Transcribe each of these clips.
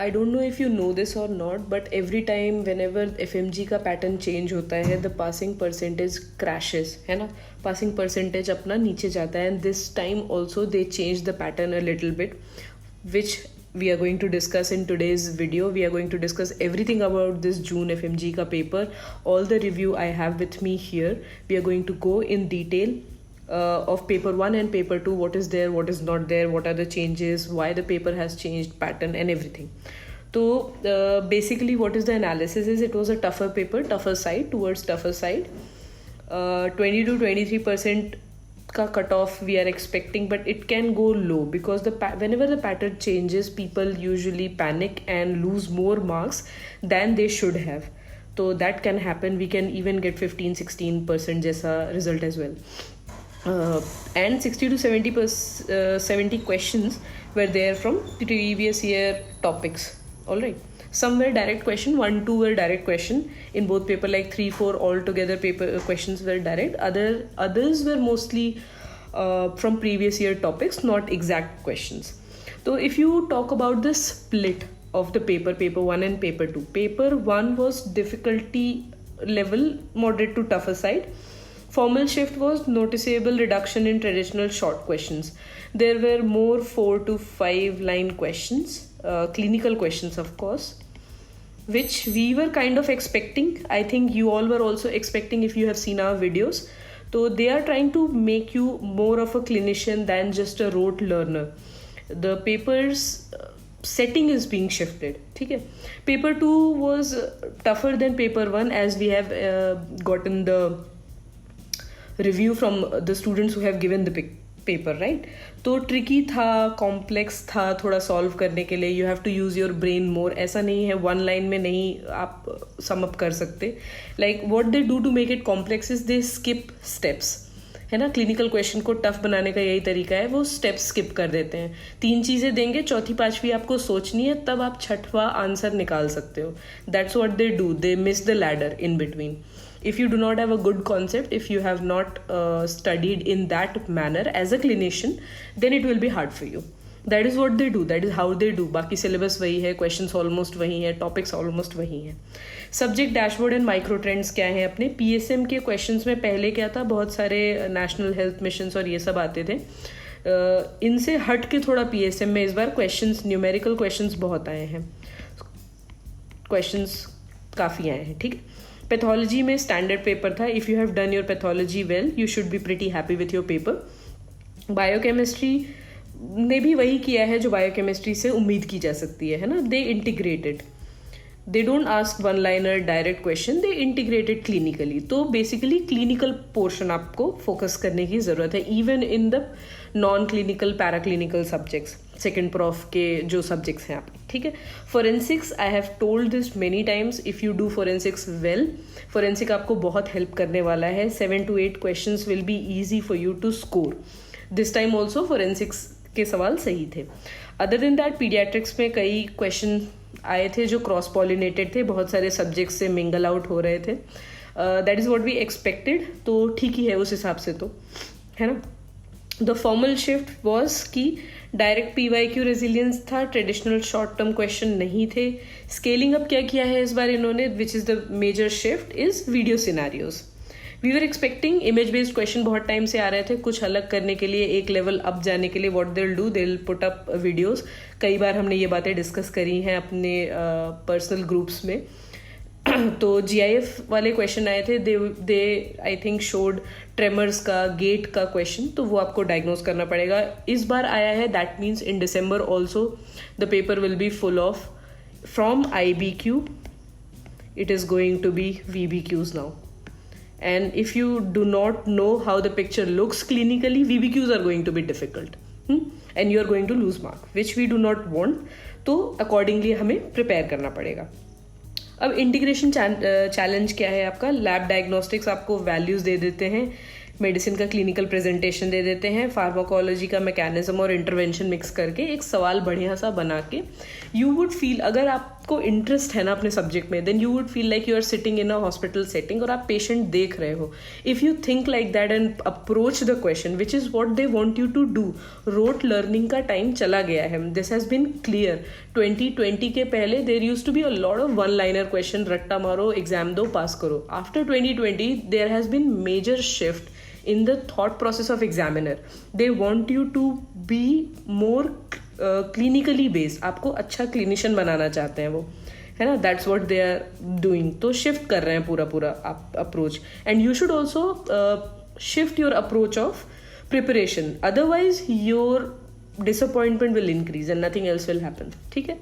I don't know if you know this और not, but every time whenever FMG का pattern change होता है the passing percentage crashes, है ना, passing percentage अपना नीचे जाता है. And this time also they change the pattern a little bit, which we are going to discuss in today's video. We are going to discuss everything about this June FMG ka paper, all the review I have with me here. We are going to go in detail of paper 1 and paper 2, what is there, what is not there, what are the changes, why the paper has changed pattern and everything. So basically what is the analysis is, it was a tougher paper, tougher side, towards tougher side. 20 to 23% का cut off we are expecting, but it can go low because whenever the pattern changes people usually panic and lose more marks than they should have. So that can happen. We can even get 15-16% जैसा result as well. And 60 to 70 questions were there from previous year topics. All right. Some were direct question, 1-2 were direct question in both paper, like 3-4 altogether paper questions were direct. Others were mostly from previous year topics, not exact questions. So if you talk about the split of the paper 1 and paper 2, paper 1 was difficulty level moderate to tougher side. Formal shift was noticeable reduction in traditional short questions. There were more 4 to 5 line questions, clinical questions of course, which we were kind of expecting. I think you all were also expecting if you have seen our videos. So they are trying to make you more of a clinician than just a rote learner. The paper's setting is being shifted. ठीक है. Paper 2 was tougher than paper 1, as we have gotten the review from the students who have given the paper, right. तो tricky था, complex था थोड़ा solve करने के लिए. You have to use your brain more. ऐसा नहीं है वन लाइन में नहीं आप सम अप कर सकते. Like what they do to make it complex is they skip steps, है ना. क्लिनिकल क्वेश्चन को टफ बनाने का यही तरीका है, वो स्टेप्स स्किप कर देते हैं. 3 चीज़ें देंगे, चौथी पांचवी आपको सोचनी है, तब आप छठवां आंसर निकाल सकते हो. That's what they do. They miss the ladder in between. If you do not have a good concept, if you have not studied in that manner as a clinician, then it will be hard for you. That is what they do. That is how they do. बाकी syllabus वही है, questions almost वही है, topics almost वही है. Subject dashboard and micro trends क्या है अपने PSM के questions में? पहले क्या था, बहुत सारे national health missions और ये सब आते थे. इनसे हट के थोड़ा PSM में इस बार questions, numerical questions बहुत आए हैं. Questions काफ़ी आए हैं, ठीक है. पैथोलॉजी में स्टैंडर्ड पेपर था. If you have done your pathology well, you should be pretty happy with your paper. Biochemistry ने भी वही किया है जो बायोकेमिस्ट्री से उम्मीद की जा सकती है ना. They integrated, they don't ask one liner direct question, they integrated clinically. तो बेसिकली क्लिनिकल पोर्शन आपको फोकस करने की ज़रूरत है, even in the non clinical para clinical subjects, second prof के जो सब्जेक्ट्स हैं आपके, ठीक है. Forensics, I have told this many times, if you do forensics well, forensic आपको बहुत हेल्प करने वाला है. 7 to 8 questions will be easy for you to score. This time also forensics के सवाल सही थे. अदर देन दैट पीडियाट्रिक्स में कई क्वेश्चन आए थे जो क्रॉस पॉलिनेटेड थे, बहुत सारे सब्जेक्ट्स से मिंगल आउट हो रहे थे. That is what we expected. तो ठीक ही है उस हिसाब से, तो है ना. द फॉर्मल शिफ्ट वॉज कि डायरेक्ट PYQ रेजिलियंस था, ट्रेडिशनल शॉर्ट टर्म क्वेश्चन नहीं थे. स्केलिंग अप क्या किया है इस बार इन्होंने, which is the major shift, is video scenarios. We were expecting image based question बहुत टाइम से आ रहे थे, कुछ अलग करने के लिए, एक लेवल अप जाने के लिए what they will do, they will put up videos. कई बार हमने ये बातें डिस्कस करी हैं अपने पर्सनल ग्रुप्स में. तो GIF वाले क्वेश्चन आए थे, दे आई थिंक शोड ट्रेमर्स का, गेट का क्वेश्चन, तो वो आपको डायग्नोज करना पड़ेगा. इस बार आया है, that means in December also the paper will be full of from IBQ, it is going to be VBQs now. And if you do not know how the picture looks clinically, VBQs are going to be difficult. And you are going to lose mark, which we do not want. तो accordingly हमें prepare करना पड़ेगा. अब integration challenge क्या है आपका. Lab diagnostics आपको values दे देते हैं, मेडिसिन का क्लिनिकल प्रेजेंटेशन दे देते हैं, फार्माकोलॉजी का मैकेनिज्म और इंटरवेंशन मिक्स करके एक सवाल बढ़िया सा बना के यू वुड फील, अगर आपको आपको इंटरेस्ट है ना अपने सब्जेक्ट में, then you would feel like you are sitting in a hospital setting और आप पेशेंट देख रहे हो. If you think like that and approach the question which is what they want you to do. Rote learning का time चला गया है. This has been clear. 2020 के पहले there used to be a lot of one liner question, रट्टा मारो, exam दो, pass करो. After 2020 there has been major shift in the thought process of examiner. They want you to be more clinically based. आपको अच्छा clinician बनाना चाहते हैं वो, है ना. That's what they are doing. तो शिफ्ट कर रहे हैं पूरा approach. And you should also shift your approach of preparation, otherwise your disappointment will increase and nothing else will happen. ठीक है.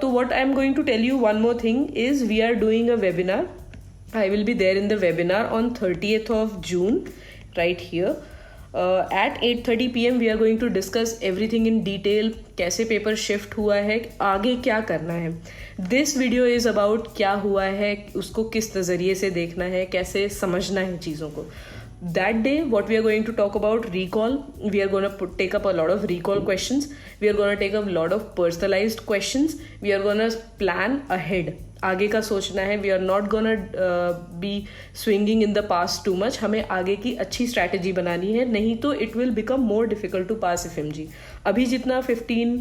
तो what I am going to tell you one more thing is we are doing a webinar. I will be there in the webinar on 30th of June right here. At 8:30 PM we are going to discuss everything in detail. कैसे paper shift हुआ है, आगे क्या करना है. This video is about क्या हुआ है, उसको किस नज़रिए से देखना है, कैसे समझना है चीज़ों को. That day what we are going to talk about recall. We are going to take up a lot of recall questions. We are going to take up a lot of personalized questions. We are going to plan ahead. आगे का सोचना है. We are not gonna be swinging in the past too much. हमें आगे की अच्छी strategy बनानी है, नहीं तो it will become more difficult to pass FMG. अभी जितना 15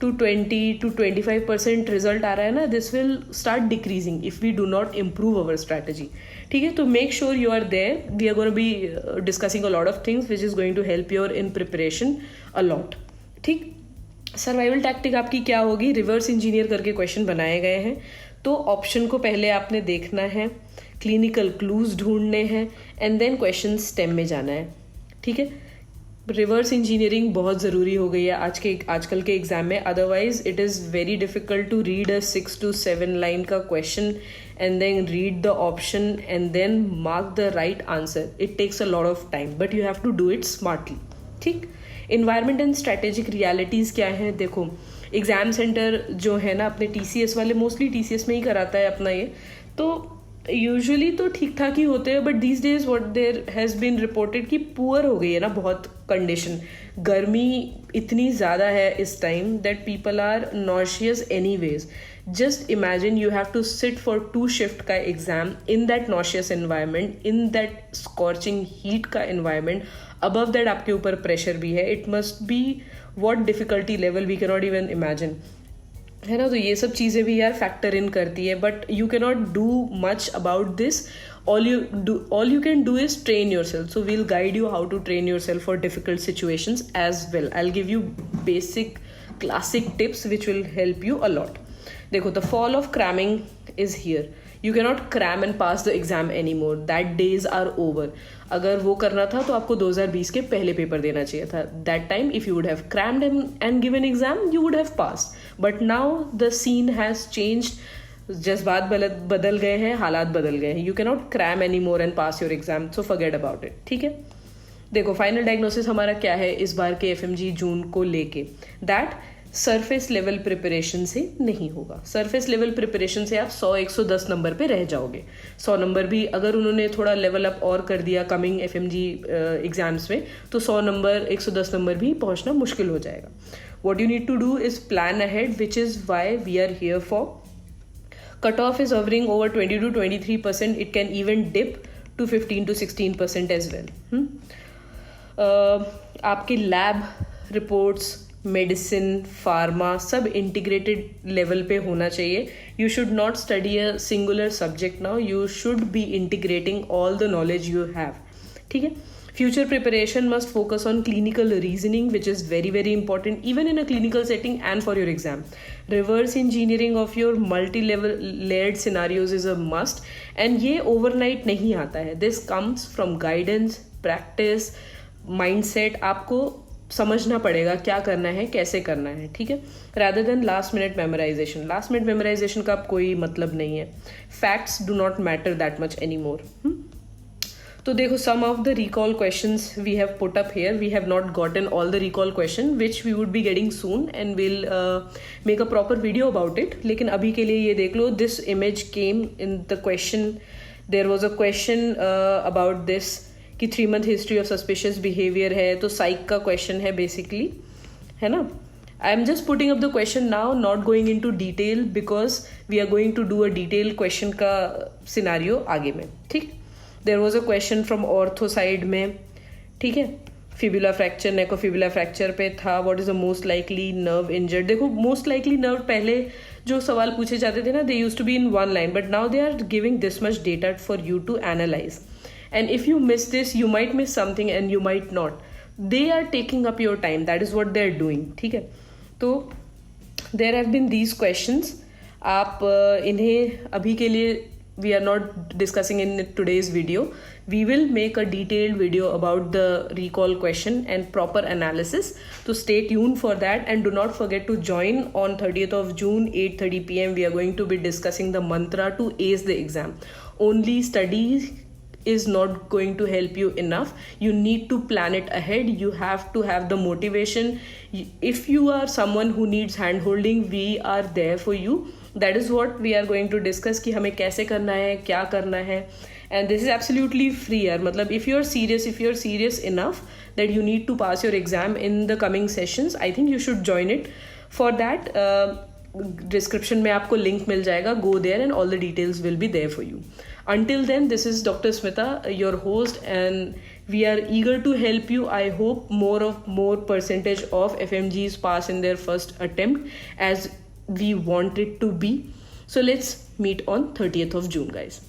to 20 to 25% रिजल्ट आ रहा है ना, this will start decreasing if we do not improve our strategy. ठीक है. तो make sure you are there. We are gonna be discussing a lot of things which is going to help your in preparation a lot. ठीक. Survival tactic आपकी क्या होगी, reverse engineer करके question बनाए गए हैं. तो ऑप्शन को पहले आपने देखना है, क्लिनिकल क्लूज ढूंढने हैं एंड देन क्वेश्चन स्टेम में जाना है. ठीक है. रिवर्स इंजीनियरिंग बहुत ज़रूरी हो गई है आजकल के एग्जाम में. Otherwise it is very difficult to read a 6 to 7 line का question and then read the option and then mark the right answer. It takes a lot of time but you have to do it smartly. ठीक. Environment and strategic realities क्या हैं. देखो, exam centre जो है ना अपने TCS वाले, mostly TCS में ही कराता है अपना ये, तो यूजुअली तो ठीक ठाक ही होते हैं. But these days what there has been reported कि पुअर हो गई है ना बहुत कंडीशन. गर्मी इतनी ज़्यादा है इस time that people are nauseous anyways. Just imagine you have to sit for 2 shift का exam in that nauseous environment, in that scorching heat का एनवायरनमेंट. अबव दैट आपके ऊपर प्रेशर भी है. It must be what difficulty level we can not even imagine, है ना. तो ये सब चीज़ें भी यार फैक्टर इन करती है. But you can not do much about this. all you can do is train yourself. So we'll guide you how to train yourself for difficult situations as well. I'll give you basic classic tips which will help you a lot. देखो, the fall of cramming is here. You cannot cram and pass the exam anymore. That days are over. अगर वो करना था तो आपको 2020 के पहले paper देना चाहिए था. That time if you would have crammed and given exam, you would have passed. But now the scene has changed. जज्बात बदल गए हैं, हालात बदल गए हैं. You can not cram any more and pass your exam. So forget about it. ठीक है. देखो, फाइनल डायग्नोसिस हमारा क्या है इस बार के FMG जून को लेके. दैट सरफेस लेवल प्रिपरेशन से नहीं होगा. सरफेस लेवल प्रिपरेशन से आप 100-110 नंबर पे रह जाओगे. 100 नंबर भी अगर उन्होंने थोड़ा लेवल अप और कर दिया कमिंग FMG एग्जाम्स में, तो 100 नंबर 110 नंबर भी पहुंचना मुश्किल हो जाएगा. What you need to do is plan ahead, which is why we are here for. Cutoff is hovering over 20 to 23%. It can even dip to 15 to 16% as well. आपके lab reports, medicine, pharma सब integrated level पे होना चाहिए. You should not study a singular subject now. You should be integrating all the knowledge you have. ठीक है. Future preparation must focus on clinical reasoning, which is very, very important, even in a clinical setting and for your exam. Reverse engineering of your multi-level layered scenarios is a must. And ये overnight नहीं आता है. This comes from guidance, practice, mindset. आपको समझना पड़ेगा क्या करना है, कैसे करना है. ठीक है. Rather than last minute memorization. Last minute memorization का अब कोई मतलब नहीं है. Facts do not matter that much anymore. तो देखो, some of the recall questions we have put up here. We have not gotten all the recall question which we would be getting soon and we'll make a proper video about it. लेकिन अभी के लिए ये देख लो. This image came in the question. There was a question about this कि 3 month history of suspicious behavior है. तो psych का question है basically, है ना. I am just putting up the question now, not going into detail because we are going to do a detailed question का scenario आगे में. ठीक. There was a question from ortho side में. ठीक है. फिबुला फ्रैक्चर, नेकोफिबुला फ्रैक्चर पे था. What is the most likely nerve injured. देखो मोस्ट लाइकली नर्व पहले जो सवाल पूछे जाते थे ना, they used to be in one line, but now they are giving this much data for you to analyse. And if you miss this, you might miss something and you might not. They are taking up your time, that is what they are doing. ठीक है. तो there have been these questions. आप इन्हें अभी के लिए we are not discussing in today's video. We will make a detailed video about the recall question and proper analysis. So stay tuned for that, and do not forget to join on 30th of June 8:30 p.m. We are going to be discussing the mantra to ace the exam. Only study is not going to help you enough. You need to plan it ahead. You have to have the motivation. If you are someone who needs hand holding, we are there for you. That is what we are going to discuss कि हमें कैसे करना है, क्या करना है. And this is absolutely free यार. मतलब if you are serious enough that you need to pass your exam in the coming sessions, I think you should join it. For that, description में आपको link मिल जाएगा. Go there and all the details will be there for you. Until then, this is Dr. Smita, your host, and we are eager to help you. I hope more percentage of FMGs pass in their first attempt as we want it to be. So let's meet on 30th of June, guys.